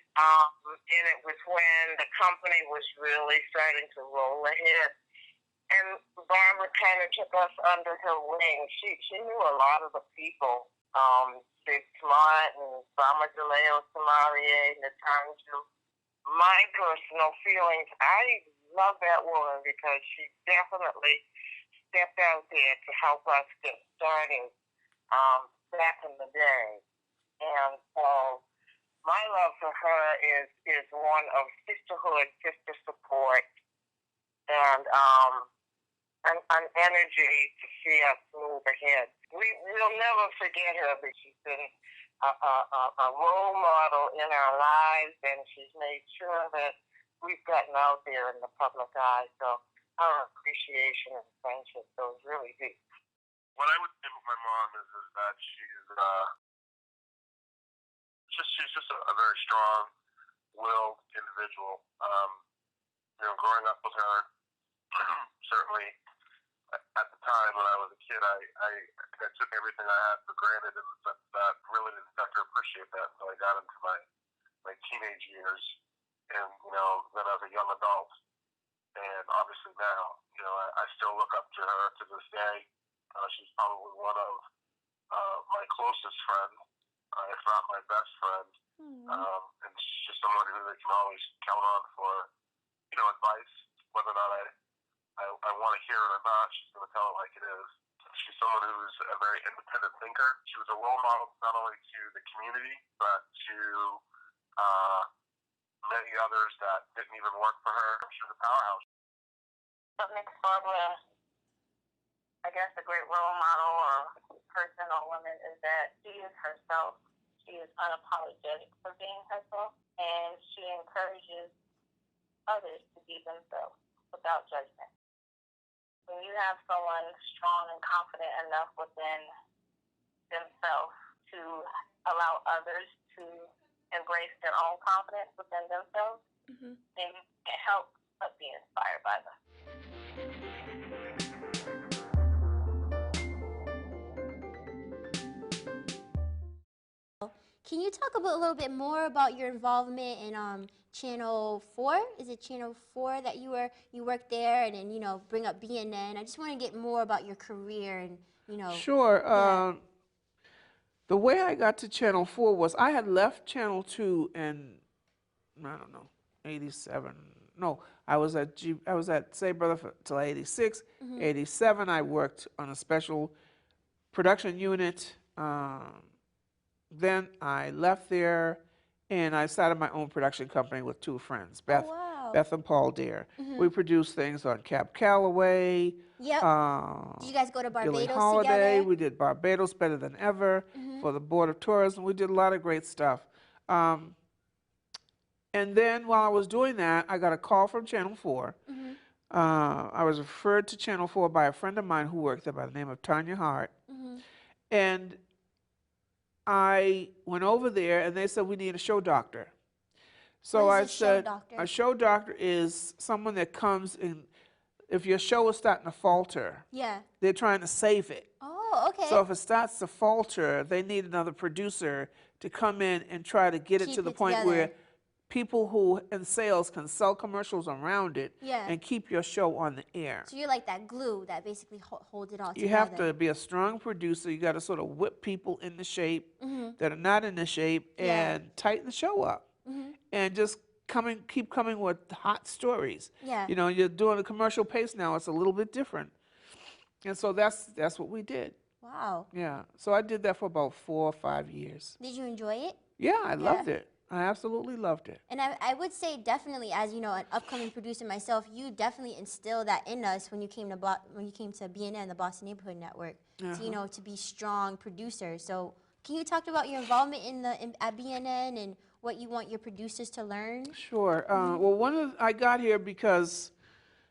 and it was when the company was really starting to roll ahead. And Barbara kind of took us under her wing. She knew a lot of the people, Big Smart and Bama DeLeo, Samarie, Natanju. My personal feelings, I love that woman because she definitely stepped out there to help us get started back in the day. And so my love for her is one of sisterhood, sister support, and an energy to see us move ahead. We'll never forget her, but she's been a role model in our lives, and she's made sure that we've gotten out there in the public eye. So our appreciation and friendship goes really deep. What I would say about my mom is that she's just a very strong-willed individual. Growing up with her, certainly at the time when I was a kid, I took everything I had for granted in the sense that I really didn't have to appreciate that until I got into my teenage years and, then as a young adult. And obviously now, I still look up to her to this day. She's probably one of my closest friends, if not my best friend. And she's just someone who they can always count on for, advice, whether or not I want to hear it or not. She's going to tell it like it is. She's someone who's a very independent thinker. She was a role model not only to the community, but to many others that didn't even work for her. She was a powerhouse. What makes Barbara, I guess, a great role model or person or woman is that she is herself. She is unapologetic for being herself, and she encourages others to be themselves without judgment. When you have someone strong and confident enough within themselves to allow others to embrace their own confidence within themselves, then you can help but be inspired by them. Can you talk a little bit more about your involvement in Channel 4? Is it Channel 4 that you worked there, and then bring up BNN? I just want to get more about your career and Sure. Yeah. The way I got to Channel 4 was I had left Channel 2 in, I don't know, 87. No, I was at Say Brother till 86. 87, I worked on a special production unit. Then I left there, and I started my own production company with two friends, Beth and Paul Dare. We produced things on Cab Calloway. Yep. Did you guys go to Barbados Billie Holiday. together? We did Barbados Better Than Ever for the Board of Tourism. We did a lot of great stuff. And then while I was doing that, I got a call from Channel 4. I was referred to Channel 4 by a friend of mine who worked there by the name of Tanya Hart. And I went over there, and they said, we need a show doctor. So I said, a show doctor is someone that comes in, if your show is starting to falter, they're trying to save it. Oh, okay. So if it starts to falter, they need another producer to come in and try to get it to the point where people who in sales can sell commercials around it and keep your show on the air. So you're like that glue that basically holds it all together. You have to be a strong producer. You got to sort of whip people into shape that are not in the shape and tighten the show up. And just keep coming with hot stories. You're doing a commercial pace now. It's a little bit different. And so that's what we did. Wow. Yeah. So I did that for about 4 or 5 years. Did you enjoy it? Yeah, I loved it. I absolutely loved it. And I would say definitely, as an upcoming producer myself, you definitely instilled that in us when you came to BNN, the Boston Neighborhood Network, to be strong producers. So can you talk about your involvement at BNN and what you want your producers to learn? Sure. Well, I got here because,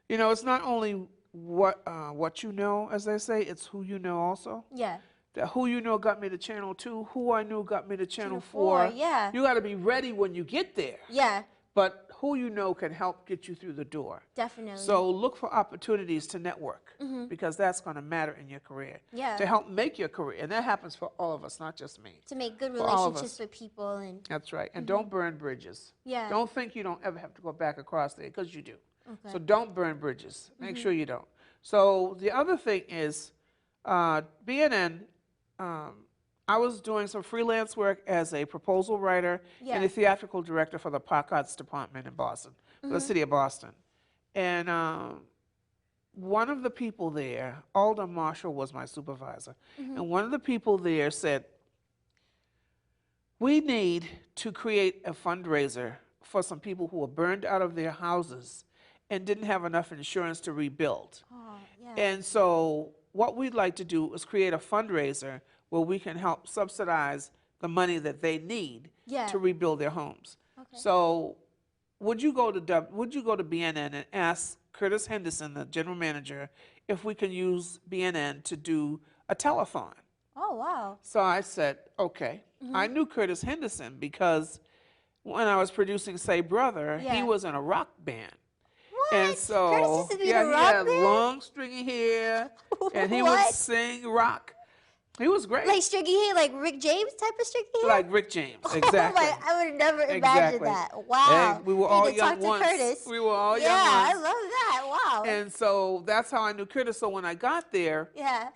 it's not only what you know, as they say, it's who you know also. Yeah. That who you know got me to Channel 2, who I knew got me to Channel 4. Yeah. You got to be ready when you get there. Yeah. But who you know can help get you through the door. Definitely. So look for opportunities to network because that's going to matter in your career. Yeah. To help make your career. And that happens for all of us, not just me. To make good relationships with people. And that's right. And don't burn bridges. Yeah. Don't think you don't ever have to go back across there because you do. Okay. So don't burn bridges. Make sure you don't. So the other thing is BNN, I was doing some freelance work as a proposal writer and a theatrical director for the Park Arts Department in Boston, for the city of Boston. And one of the people there, Alder Marshall was my supervisor, and one of the people there said, we need to create a fundraiser for some people who were burned out of their houses and didn't have enough insurance to rebuild. Oh, yeah. And so what we'd like to do is create a fundraiser where we can help subsidize the money that they need to rebuild their homes. Okay. So would you go to BNN and ask Curtis Henderson, the general manager, if we can use BNN to do a telethon? Oh, wow. So I said, okay. I knew Curtis Henderson because when I was producing Say Brother, he was in a rock band. What? And so, Curtis used to be in a he rock had band? long stringy hair, and he would sing rock. He was great. Like stringy hair, like Rick James type of stringy hair? Like Rick James, exactly. Oh my, I would have never imagined that. Wow. And we were You all need to young talk to once. Curtis. We were all young Yeah, I once. love that. Wow. And so that's how I knew Curtis. So when I got there, Yeah.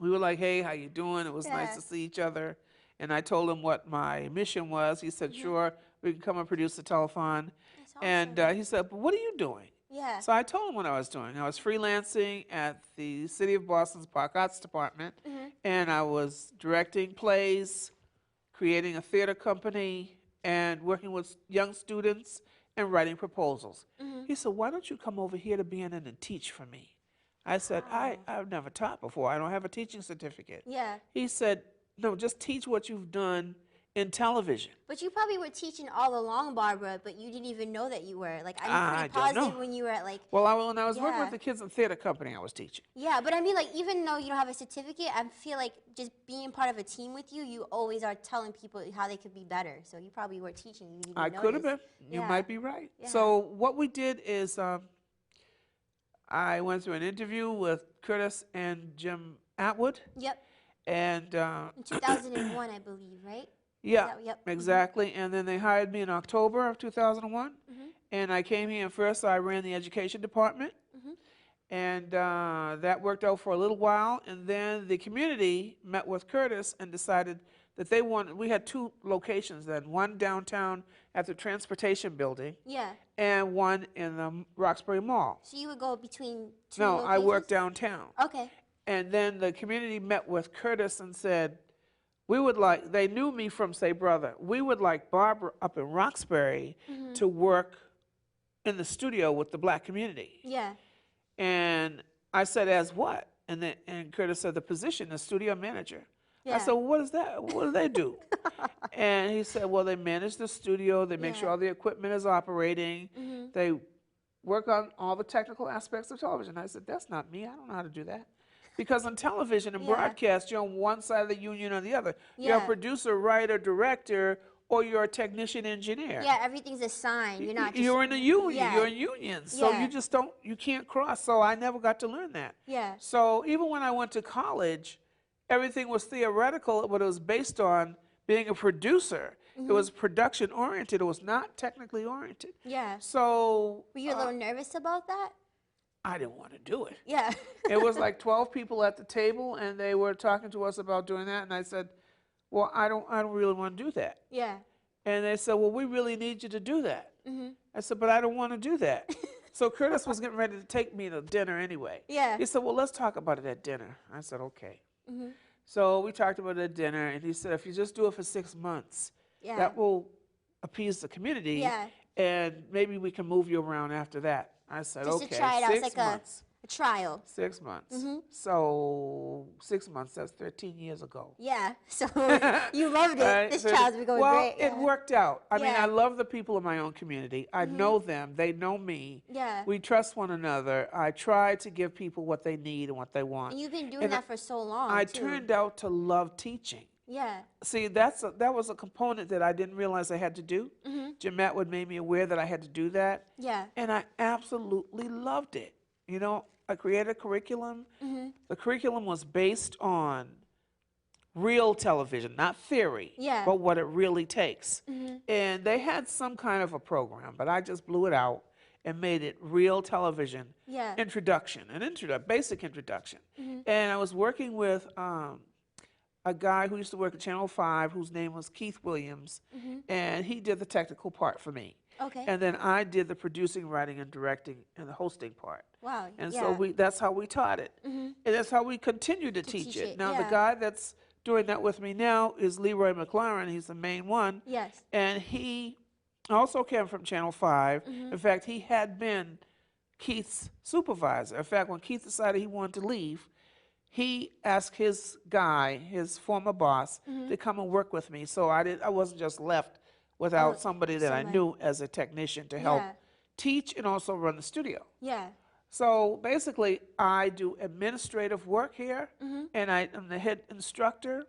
we were like, hey, how you doing? It was nice to see each other. And I told him what my mission was. He said, sure, we can come and produce the telethon. That's awesome. And he said, but what are you doing? Yeah. So I told him what I was doing. I was freelancing at the City of Boston's Park Arts Department, and I was directing plays, creating a theater company, and working with young students and writing proposals. He said, why don't you come over here to BNN and teach for me? I said, I've never taught before. I don't have a teaching certificate. Yeah. He said, no, just teach what you've done in television. But you probably were teaching all along, Barbara, but you didn't even know that you were. Like, I'm I pretty don't positive know. when you were at, like... Well, when I was working with the kids in theater company, I was teaching. Yeah, but I mean, like, even though you don't have a certificate, I feel like just being part of a team with you, you always are telling people how they could be better. So you probably were teaching. You didn't I even could have been. notice. You Yeah. might be right. Yeah. So what we did is I went through an interview with Curtis and Jim Atwood. Yep. And In 2001, I believe, right? yeah, Yep. exactly. And then they hired me in October of 2001. And I came here, and first I ran the education department. And that worked out for a little while. And then the community met with Curtis and decided that they wanted, we had two locations then, one downtown at the transportation building. Yeah. And one in the Roxbury Mall. So you would go between two No, locations? I worked downtown. Okay. And then the community met with Curtis and said, we would like, they knew me from Say Brother, we would like Barbara up in Roxbury to work in the studio with the black community. Yeah. And I said, as what? And Curtis said, the position is studio manager. Yeah. I said, well, what is that? What do they do? And he said, well, they manage the studio, they make sure all the equipment is operating, they work on all the technical aspects of television. I said, that's not me, I don't know how to do that. Because on television and broadcast, you're on one side of the union or the other. You're a producer, writer, director, or you're a technician engineer. Yeah, everything's assigned. You're not just... You're in a union. Yeah. You're in unions. So Yeah. you just don't, you can't cross. So I never got to learn that. Yeah. So even when I went to college, everything was theoretical, but it was based on being a producer. It was production oriented. It was not technically oriented. Yeah. So Were you a little nervous about that? I didn't want to do it. Yeah. It was like 12 people at the table, and they were talking to us about doing that. And I said, well, I don't really want to do that. Yeah. And they said, well, we really need you to do that. I said, but I don't want to do that. So Curtis was getting ready to take me to dinner anyway. Yeah. He said, well, let's talk about it at dinner. I said, okay. So we talked about it at dinner, and he said, if you just do it for 6 months, that will appease the community, Yeah. and maybe we can move you around after that. I said, Just okay, to try it out. 6 It's like months. a trial. 6 months. So 6 months, that's 13 years ago. Yeah. So you loved it. Right? This So child's been going well, great. it worked out. I mean, Yeah. I love the people in my own community. I know them. They know me. Yeah. We trust one another. I try to give people what they need and what they want. And you've been doing And that for so long, I too. turned out to love teaching. Yeah. See, that was a component that I didn't realize I had to do. Jim Atwood made me aware that I had to do that. Yeah. And I absolutely loved it. You know, I created a curriculum. The curriculum was based on real television, not theory, Yeah. but what it really takes. And they had some kind of a program, but I just blew it out and made it real television Yeah. introduction, basic introduction. And I was working with a guy who used to work at Channel 5 whose name was Keith Williams, and he did the technical part for me. Okay. And then I did the producing, writing, and directing, and the hosting part. Wow. And yeah. so that's how we taught it. And that's how we continue to teach it. Now, the guy that's doing that with me now is Leroy McLaren. He's the main one. Yes. And he also came from Channel 5. In fact, he had been Keith's supervisor. In fact, when Keith decided he wanted to leave, he asked his guy, his former boss, to come and work with me. So I wasn't just left without somebody that I knew as a technician to help teach and also run the studio. Yeah. So basically, I do administrative work here, and I'm the head instructor,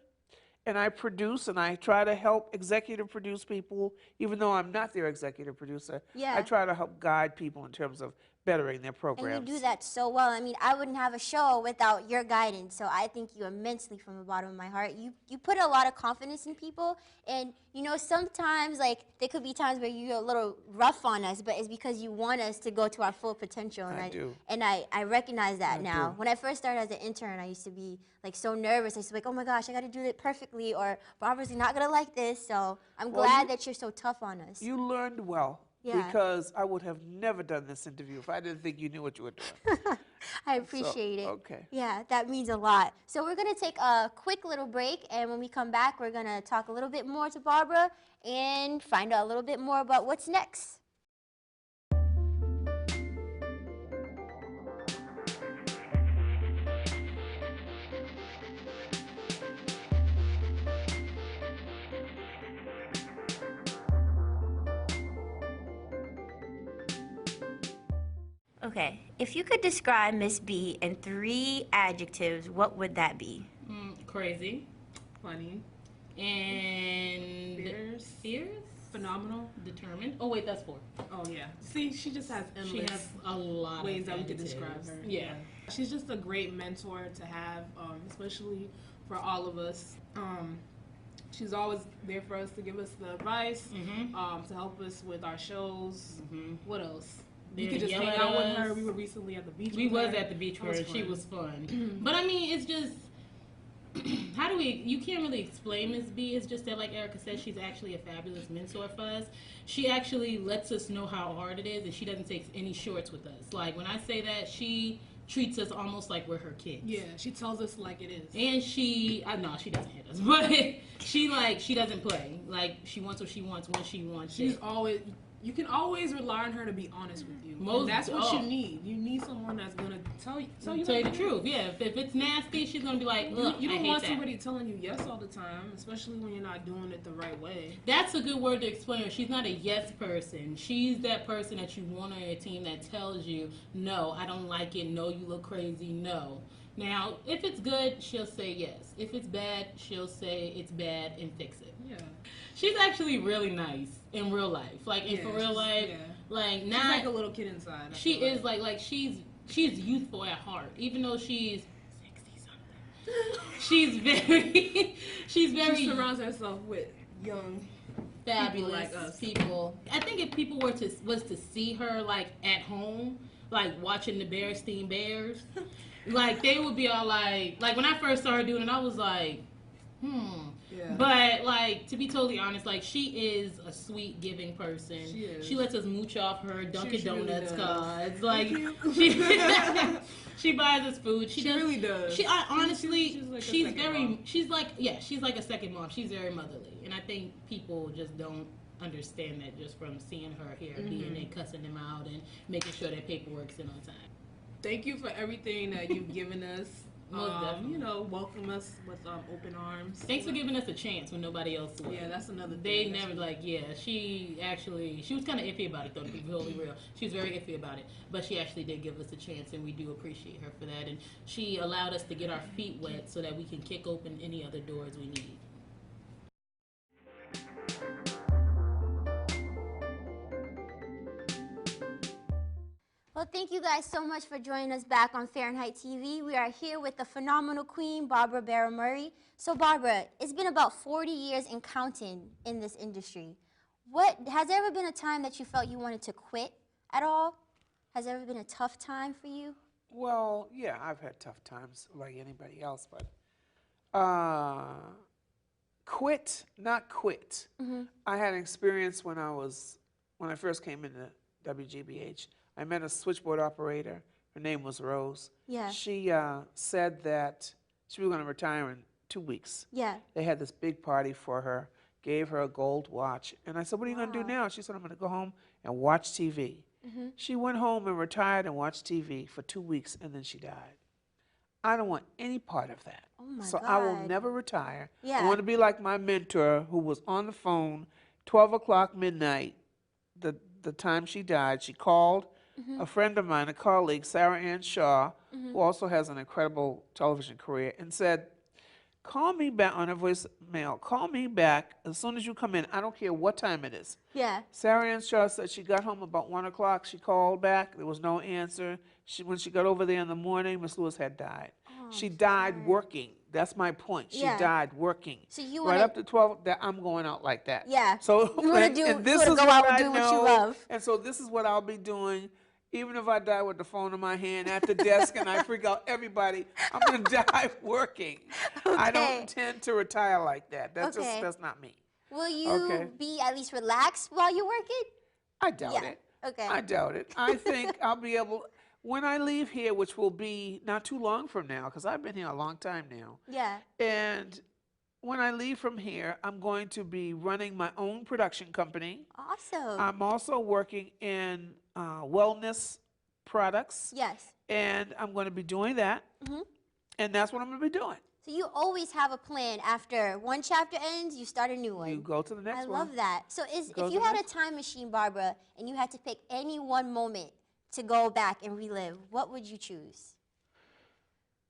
and I produce, and I try to help executive produce people, even though I'm not their executive producer. Yeah. I try to help guide people in terms of bettering their programs. And you do that so well. I mean, I wouldn't have a show without your guidance, so I thank you immensely from the bottom of my heart. You put a lot of confidence in people, and, you know, sometimes, like, there could be times where you're a little rough on us, but it's because you want us to go to our full potential. And I do. And I recognize that now. When I first started as an intern, I used to be, like, so nervous. I used to be like, oh, my gosh, I got to do it perfectly, or Barbara's not going to like this, so I'm glad that you're so tough on us. You learned well. Yeah. Because I would have never done this interview if I didn't think you knew what you were doing. I appreciate it. Okay. Yeah, that means a lot. So we're going to take a quick little break, and when we come back, we're going to talk a little bit more to Barbara and find out a little bit more about what's next. Okay, if you could describe Miss B in 3 adjectives, what would that be? Crazy, funny, and fierce, phenomenal, determined. Oh wait, that's 4. Oh yeah. See, she just has endless. She has a lot of ways that we could describe her. Yeah. She's just a great mentor to have, especially for all of us. She's always there for us to give us the advice, to help us with our shows. What else? You could just hang out with her. We were recently at the beach. We was at the beach with her. She was fun. But I mean, it's just, how do we, you can't really explain Miss B. It's just that, like Erica said, she's actually a fabulous mentor for us. She actually lets us know how hard it is, and she doesn't take any shorts with us. Like, when I say that, she treats us almost like we're her kids. Yeah, she tells us like it is. And she, no, she doesn't hit us, but she doesn't play. Like, she wants what she wants when she wants it. She's always, you can always rely on her to be honest with you. And that's what you need. You need someone that's gonna tell you the truth. Yeah, if it's nasty, she's gonna be like, look, you don't want somebody telling you yes all the time, especially when you're not doing it the right way. That's a good word to explain her. She's not a yes person. She's that person that you want on your team that tells you, no, I don't like it. No, you look crazy. No. Now, if it's good, she'll say yes. If it's bad, she'll say it's bad and fix it. Yeah. She's actually really nice in real life. Like, for real life, like, not... She's like a little kid inside. She is, like she's youthful at heart. Even though she's 60-something. She's very... She surrounds herself with young, fabulous people like us. People. I think if people was to see her, like, at home, like, watching the Bearstein Bears... Like, they would be all like when I first started doing it, I was like, Yeah. But, like, to be totally honest, like, she is a sweet, giving person. She is. She lets us mooch off her Dunkin' Donuts cards. Like, she buys us food. She really does. Honestly, she's like a second mom. She's very motherly. And I think people just don't understand that just from seeing her here, being and cussing them out and making sure that paperwork's in on time. Thank you for everything that you've given us. You know, welcome us with open arms. Thanks for giving us a chance when nobody else would. Yeah, that's another thing. They never, she was kind of iffy about it, though, to be totally real. She was very iffy about it. But she actually did give us a chance, and we do appreciate her for that. And she allowed us to get our feet wet so that we can kick open any other doors we need. Well, thank you guys so much for joining us back on Farenheight TV. We are here with the phenomenal queen, Barbara Barrow Murray. So, Barbara, it's been about 40 years and counting in this industry. Has there ever been a time that you felt you wanted to quit at all? Has there ever been a tough time for you? Well, yeah, I've had tough times like anybody else, but quit, not quit. I had an experience when I was when I first came into WGBH, I met a switchboard operator. Her name was Rose. Yeah. She said that she was going to retire in 2 weeks. Yeah. They had this big party for her, gave her a gold watch. And I said, what are you going to do now? She said, I'm going to go home and watch TV. She went home and retired and watched TV for 2 weeks, and then she died. I don't want any part of that. Oh my so God. I will never retire. Yeah. I want to be like my mentor who was on the phone 12 o'clock midnight, the time she died. She called a friend of mine, a colleague, Sarah Ann Shaw, who also has an incredible television career, and said, call me back on her voicemail. Call me back as soon as you come in. I don't care what time it is. Yeah. Sarah Ann Shaw said she got home about 1 o'clock. She called back. There was no answer. When she got over there in the morning, Miss Lewis had died. She died working. That's my point. She died working. So you right wanna, up to 12, I'm going out like that. Yeah. So you want to go out and do what you love. And so this is what I'll be doing. Even if I die with the phone in my hand at the desk and I freak out everybody, I'm going to die working. Okay. I don't intend to retire like that. That's not me. Will you be at least relaxed while you're working? I doubt it. Okay. I doubt it. I think I'll be able, when I leave here, which will be not too long from now, because I've been here a long time now. Yeah. And when I leave from here, I'm going to be running my own production company. Awesome. I'm also working in wellness products. Yes. And I'm going to be doing that. And that's what I'm going to be doing. So you always have a plan. After one chapter ends, you start a new one. You go to the next one. I love that. So if you had a time machine, Barbara, and you had to pick any one moment to go back and relive, what would you choose?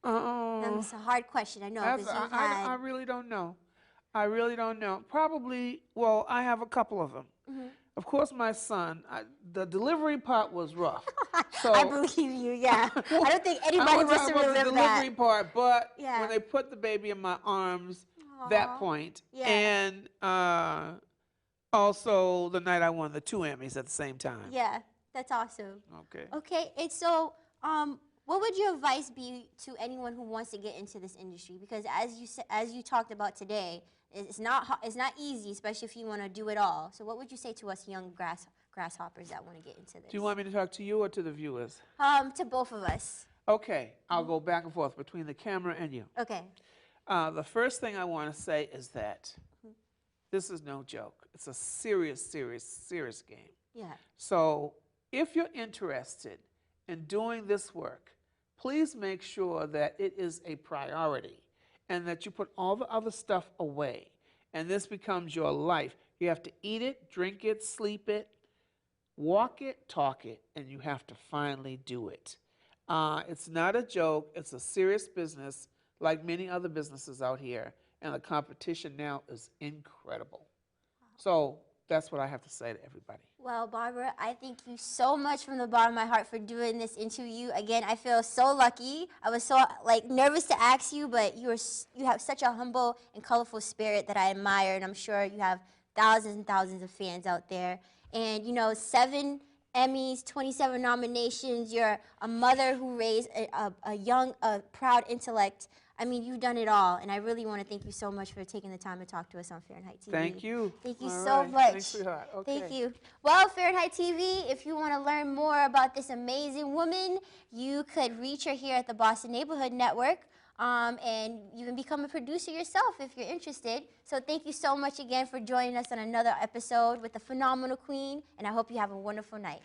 That's a hard question, I know. I really don't know. I really don't know. Probably, well, I have a couple of them. Of course, my son, the delivery part was rough. So, I believe you, yeah. I don't think anybody wants to relive the delivery part, but Yeah. when they put the baby in my arms, that point, Yeah. and also the night I won the 2 Emmys at the same time. Yeah, that's awesome. Okay. Okay, and so what would your advice be to anyone who wants to get into this industry? Because as you talked about today, it's not easy, especially if you want to do it all. So what would you say to us young grasshoppers that want to get into this? Do you want me to talk to you or to the viewers? To both of us. Okay, I'll go back and forth between the camera and you. Okay. The first thing I want to say is that this is no joke. It's a serious, serious, serious game. Yeah. So if you're interested in doing this work, please make sure that it is a priority and that you put all the other stuff away and this becomes your life. You have to eat it, drink it, sleep it, walk it, talk it, and you have to finally do it. It's not a joke. It's a serious business like many other businesses out here, and the competition now is incredible. So that's what I have to say to everybody. Well, Barbara, I thank you so much from the bottom of my heart for doing this interview. Again, I feel so lucky. I was so nervous to ask you, but you have such a humble and colorful spirit that I admire, and I'm sure you have thousands and thousands of fans out there. And 7 Emmys, 27 nominations. You're a mother who raised a young, proud intellect. I mean, you've done it all, and I really want to thank you so much for taking the time to talk to us on Farenheight TV. Thank you. Thank you all so right. much. Thanks, sweetheart. Okay. Thank you. Well, Farenheight TV, if you want to learn more about this amazing woman, you could reach her here at the Boston Neighborhood Network, and you can become a producer yourself if you're interested. So thank you so much again for joining us on another episode with the phenomenal queen, and I hope you have a wonderful night.